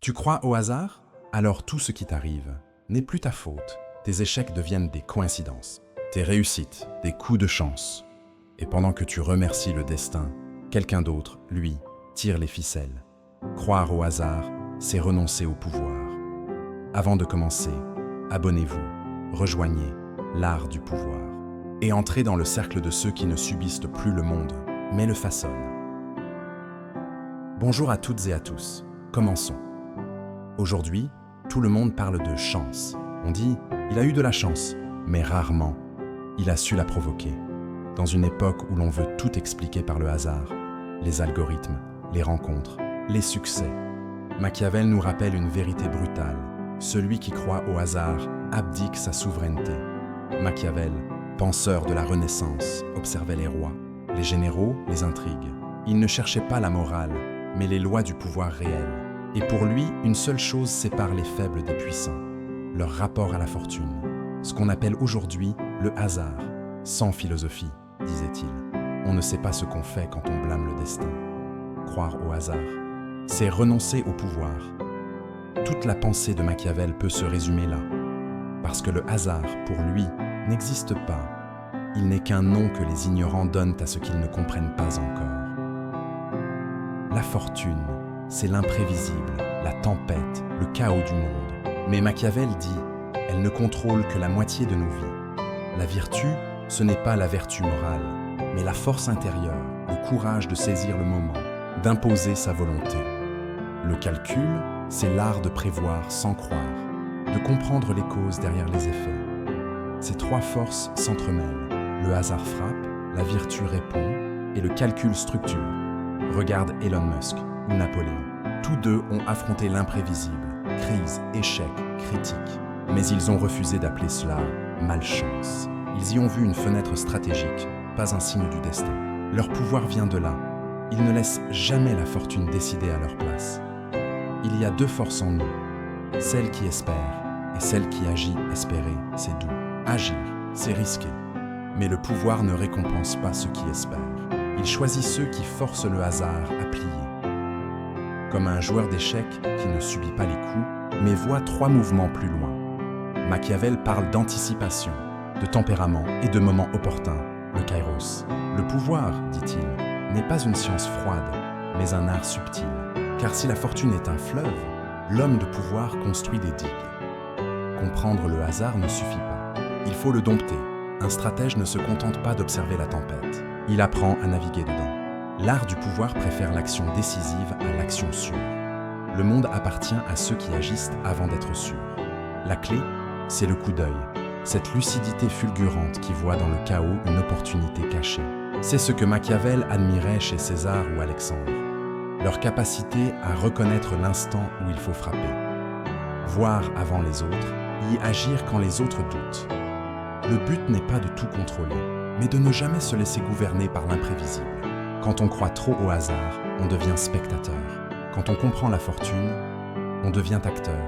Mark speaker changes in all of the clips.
Speaker 1: Tu crois au hasard? Alors tout ce qui t'arrive n'est plus ta faute. Tes échecs deviennent des coïncidences, tes réussites, des coups de chance. Et pendant que tu remercies le destin, quelqu'un d'autre, lui, tire les ficelles. Croire au hasard, c'est renoncer au pouvoir. Avant de commencer, abonnez-vous, rejoignez l'art du pouvoir et entrez dans le cercle de ceux qui ne subissent plus le monde, mais le façonnent. Bonjour à toutes et à tous, commençons. Aujourd'hui, tout le monde parle de chance. On dit « il a eu de la chance », mais rarement, il a su la provoquer. Dans une époque où l'on veut tout expliquer par le hasard, les algorithmes, les rencontres, les succès, Machiavel nous rappelle une vérité brutale. Celui qui croit au hasard abdique sa souveraineté. Machiavel, penseur de la Renaissance, observait les rois, les généraux, les intrigues. Il ne cherchait pas la morale, mais les lois du pouvoir réel. Et pour lui, une seule chose sépare les faibles des puissants, leur rapport à la fortune. Ce qu'on appelle aujourd'hui le hasard, sans philosophie, disait-il. On ne sait pas ce qu'on fait quand on blâme le destin. Croire au hasard, c'est renoncer au pouvoir. Toute la pensée de Machiavel peut se résumer là, parce que le hasard, pour lui, n'existe pas. Il n'est qu'un nom que les ignorants donnent à ce qu'ils ne comprennent pas encore. La fortune, c'est l'imprévisible, la tempête, le chaos du monde. Mais Machiavel dit, elle ne contrôle que la moitié de nos vies. La vertu, ce n'est pas la vertu morale, mais la force intérieure, le courage de saisir le moment, d'imposer sa volonté. Le calcul, c'est l'art de prévoir sans croire, de comprendre les causes derrière les effets. Ces trois forces s'entremêlent. Le hasard frappe, la vertu répond et le calcul structure. Regarde Elon Musk ou Napoléon. Tous deux ont affronté l'imprévisible, crise, échec, critique. Mais ils ont refusé d'appeler cela malchance. Ils y ont vu une fenêtre stratégique, pas un signe du destin. Leur pouvoir vient de là. Ils ne laissent jamais la fortune décider à leur place. Il y a deux forces en nous, celle qui espère et celle qui agit. Espérer, c'est doux. Agir, c'est risqué. Mais le pouvoir ne récompense pas ceux qui espèrent. Il choisit ceux qui forcent le hasard à plier. Comme un joueur d'échecs qui ne subit pas les coups, mais voit trois mouvements plus loin. Machiavel parle d'anticipation, de tempérament et de moment opportun, le kairos. Le pouvoir, dit-il, n'est pas une science froide, mais un art subtil. Car si la fortune est un fleuve, l'homme de pouvoir construit des digues. Comprendre le hasard ne suffit pas. Il faut le dompter. Un stratège ne se contente pas d'observer la tempête. Il apprend à naviguer dedans. L'art du pouvoir préfère l'action décisive à l'action sûre. Le monde appartient à ceux qui agissent avant d'être sûrs. La clé, c'est le coup d'œil, cette lucidité fulgurante qui voit dans le chaos une opportunité cachée. C'est ce que Machiavel admirait chez César ou Alexandre. Leur capacité à reconnaître l'instant où il faut frapper. Voir avant les autres, y agir quand les autres doutent. Le but n'est pas de tout contrôler, mais de ne jamais se laisser gouverner par l'imprévisible. Quand on croit trop au hasard, on devient spectateur. Quand on comprend la fortune, on devient acteur.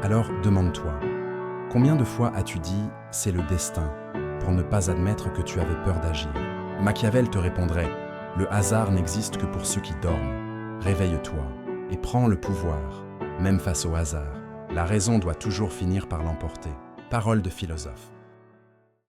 Speaker 1: Alors demande-toi, combien de fois as-tu dit « c'est le destin » pour ne pas admettre que tu avais peur d'agir? Machiavel te répondrait « le hasard n'existe que pour ceux qui dorment. Réveille-toi et prends le pouvoir, même face au hasard. La raison doit toujours finir par l'emporter. » Parole de philosophe.